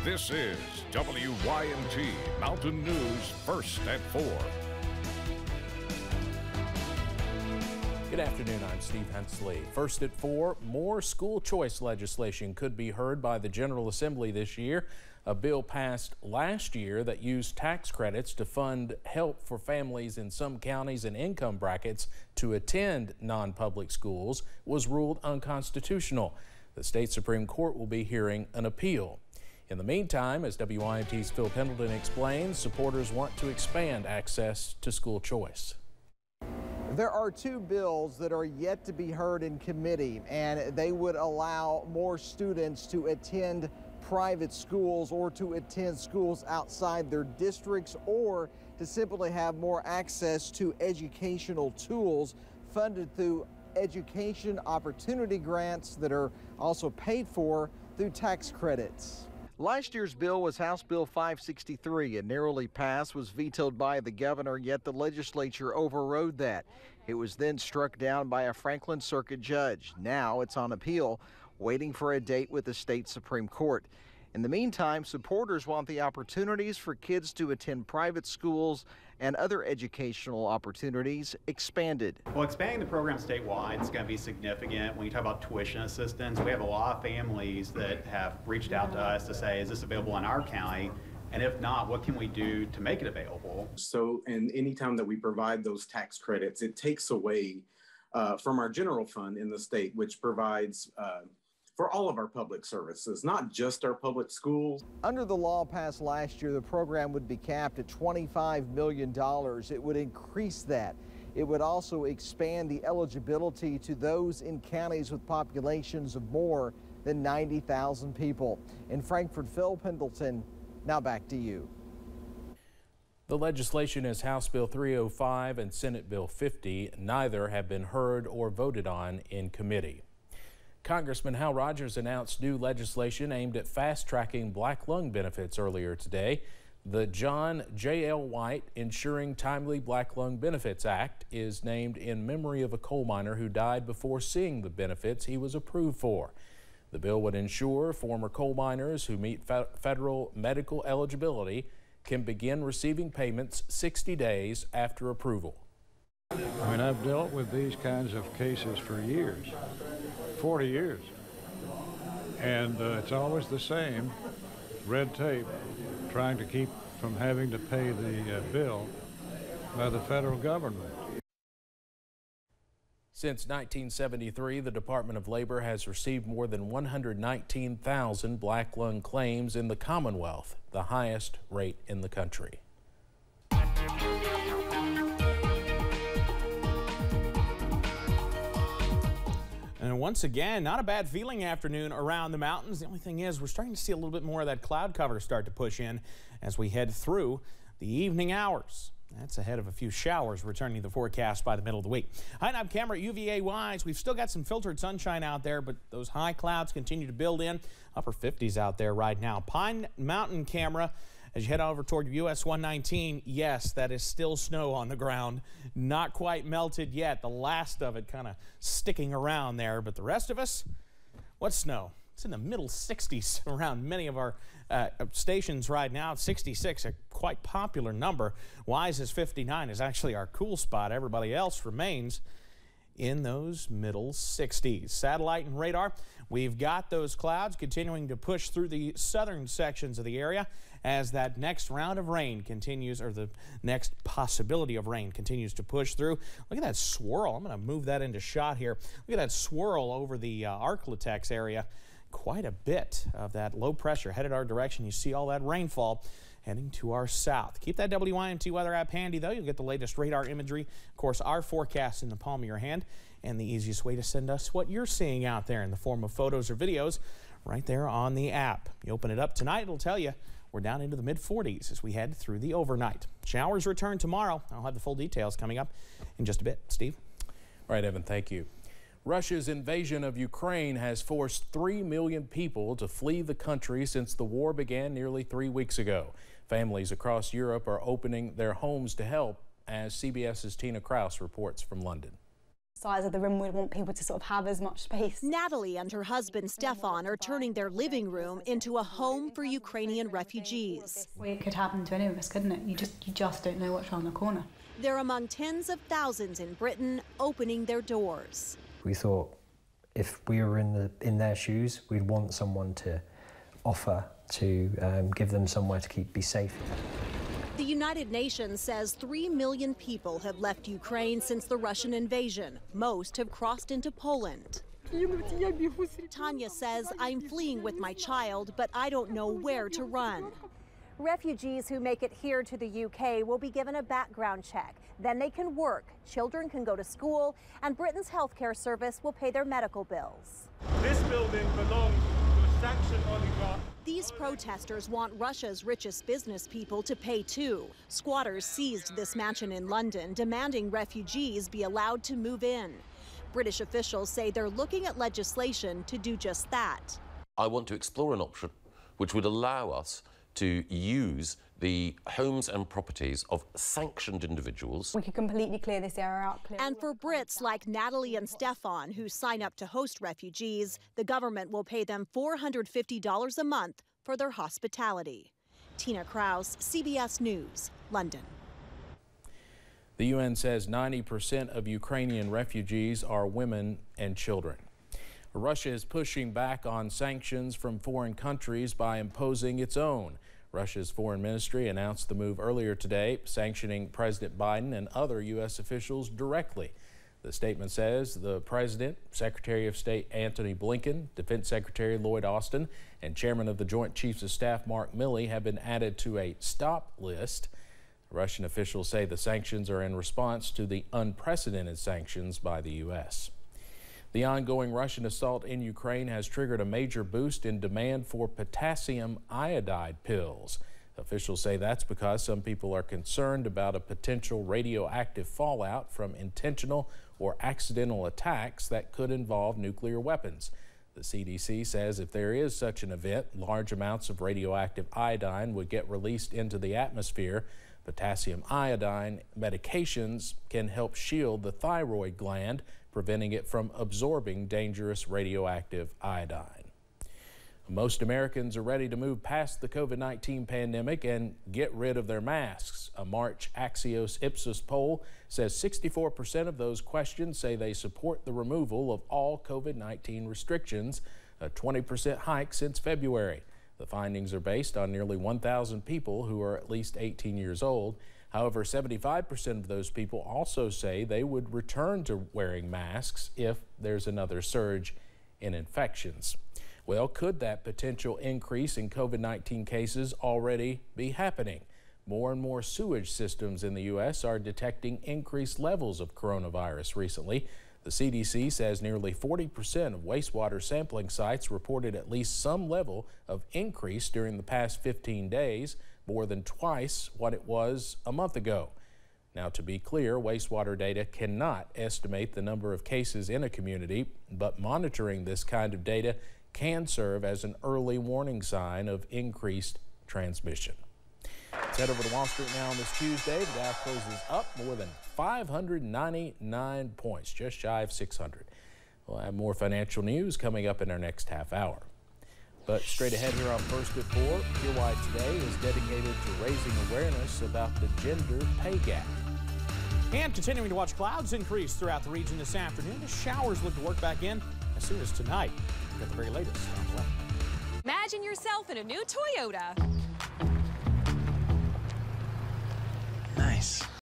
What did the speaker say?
This is WYMT Mountain News First at 4. Good afternoon, I'm Steve Hensley. First at 4, more school choice legislation could be heard by the General Assembly this year. A bill passed last year that used tax credits to fund help for families in some counties and income brackets to attend non-public schools was ruled unconstitutional. The state Supreme Court will be hearing an appeal. In the meantime, as WYMT's Phil Pendleton explains, supporters want to expand access to school choice. There are two bills that are yet to be heard in committee, and they would allow more students to attend private schools or to attend schools outside their districts, or to simply have more access to educational tools funded through education opportunity grants that are also paid for through tax credits. Last year's bill was House Bill 563. It narrowly passed, was vetoed by the governor, yet the legislature overrode that. It was then struck down by a Franklin Circuit judge. Now it's on appeal, waiting for a date with the state Supreme Court. In the meantime, supporters want the opportunities for kids to attend private schools and other educational opportunities expanded. Well, expanding the program statewide is going to be significant. When you talk about tuition assistance, we have a lot of families that have reached out to us to say, is this available in our county? And if not, what can we do to make it available? So, and anytime that we provide those tax credits, it takes away from our general fund in the state, which provides for all of our public services, not just our public schools. Under the law passed last year, the program would be capped at $25 million. It would increase that. It would also expand the eligibility to those in counties with populations of more than 90,000 people. In Frankfort, Phil Pendleton, now back to you. The legislation is House Bill 305 and Senate Bill 50. Neither have been heard or voted on in committee. Congressman Hal Rogers announced new legislation aimed at fast-tracking black lung benefits earlier today. The John J.L. White Ensuring Timely Black Lung Benefits Act is named in memory of a coal miner who died before seeing the benefits he was approved for. The bill would ensure former coal miners who meet federal medical eligibility can begin receiving payments 60 days after approval. I mean, I've dealt with these kinds of cases for years. 40 years, and it's always the same red tape, trying to keep from having to pay the bill by the federal government. Since 1973, the Department of Labor has received more than 119,000 black lung claims in the Commonwealth, the highest rate in the country. And once again, not a bad feeling afternoon around the mountains. The only thing is we're starting to see a little bit more of that cloud cover start to push in as we head through the evening hours. That's ahead of a few showers returning to the forecast by the middle of the week. High-knob camera UVA-wise, we've still got some filtered sunshine out there, but those high clouds continue to build in. Upper 50s out there right now. Pine Mountain camera, as you head over toward US 119, yes, that is still snow on the ground. Not quite melted yet. The last of it kind of sticking around there. But the rest of us, what snow? It's in the middle 60s around many of our stations right now. 66, a quite popular number. Wise is 59 is actually our cool spot. Everybody else remains in those middle 60s. Satellite and radar, we've got those clouds continuing to push through the southern sections of the area as that next round of rain continues, or the next possibility of rain continues to push through. Look at that swirl. I'm going to move that into shot here. Look at that swirl over the Arklatex area. Quite a bit of that low pressure headed our direction. You see all that rainfall heading to our south. Keep that WYMT weather app handy, though. You'll get the latest radar imagery. Of course, our forecast in the palm of your hand, and the easiest way to send us what you're seeing out there in the form of photos or videos right there on the app. You open it up tonight, it'll tell you we're down into the mid-40s as we head through the overnight. Showers return tomorrow. I'll have the full details coming up in just a bit. Steve? All right, Evan, thank you. Russia's invasion of Ukraine has forced 3 million people to flee the country since the war began nearly 3 weeks ago. Families across Europe are opening their homes to help, as CBS's Tina Kraus reports from London. Size of the room, we'd want people to sort of have as much space. Natalie and her husband Stefan are turning their living room into a home for Ukrainian refugees. Well, it could happen to any of us, couldn't it? You just don't know what's around the corner. They're among tens of thousands in Britain opening their doors. We thought if we were in their shoes, we'd want someone to offer to give them somewhere to be safe. The United Nations says 3 million people have left Ukraine since the Russian invasion. Most have crossed into Poland. Tanya says, I'm fleeing with my child, but I don't know where to run. Refugees who make it here to the UK will be given a background check. Then they can work, children can go to school, and Britain's healthcare service will pay their medical bills. This building belongs to a sanctioned oligarch. These protesters want Russia's richest business people to pay too. Squatters seized this mansion in London, demanding refugees be allowed to move in. British officials say they're looking at legislation to do just that. I want to explore an option which would allow us to use the homes and properties of sanctioned individuals. We could completely clear this area out. And for Brits like Natalie and Stefan who sign up to host refugees, the government will pay them $450 a month for their hospitality. Tina Kraus, CBS News, London. The UN says 90% of Ukrainian refugees are women and children. Russia is pushing back on sanctions from foreign countries by imposing its own. Russia's foreign ministry announced the move earlier today, sanctioning President Biden and other U.S. officials directly. The statement says the President, Secretary of State Antony Blinken, Defense Secretary Lloyd Austin, and Chairman of the Joint Chiefs of Staff Mark Milley have been added to a stop list. Russian officials say the sanctions are in response to the unprecedented sanctions by the U.S. The ongoing Russian assault in Ukraine has triggered a major boost in demand for potassium iodide pills. Officials say that's because some people are concerned about a potential radioactive fallout from intentional or accidental attacks that could involve nuclear weapons. The CDC says if there is such an event, large amounts of radioactive iodine would get released into the atmosphere. Potassium iodine medications can help shield the thyroid gland, preventing it from absorbing dangerous radioactive iodine. Most Americans are ready to move past the COVID-19 pandemic and get rid of their masks. A March Axios Ipsos poll says 64% of those questioned say they support the removal of all COVID-19 restrictions, a 20% hike since February. The findings are based on nearly 1,000 people who are at least 18 years old. However, 75% of those people also say they would return to wearing masks if there's another surge in infections. Well, could that potential increase in COVID-19 cases already be happening? More and more sewage systems in the U.S. are detecting increased levels of coronavirus recently. The CDC says nearly 40% of wastewater sampling sites reported at least some level of increase during the past 15 days, more than twice what it was a month ago. Now, to be clear, wastewater data cannot estimate the number of cases in a community, but monitoring this kind of data can serve as an early warning sign of increased transmission. Let's head over to Wall Street now on this Tuesday. The Dow closes up more than 599 points, just shy of 600. We'll have more financial news coming up in our next half hour. But straight ahead here on First at 4, hear why today is dedicated to raising awareness about the gender pay gap. And continuing to watch clouds increase throughout the region this afternoon. The showers look to work back in as soon as tonight. We've got the very latest on the way. Imagine yourself in a new Toyota. Nice.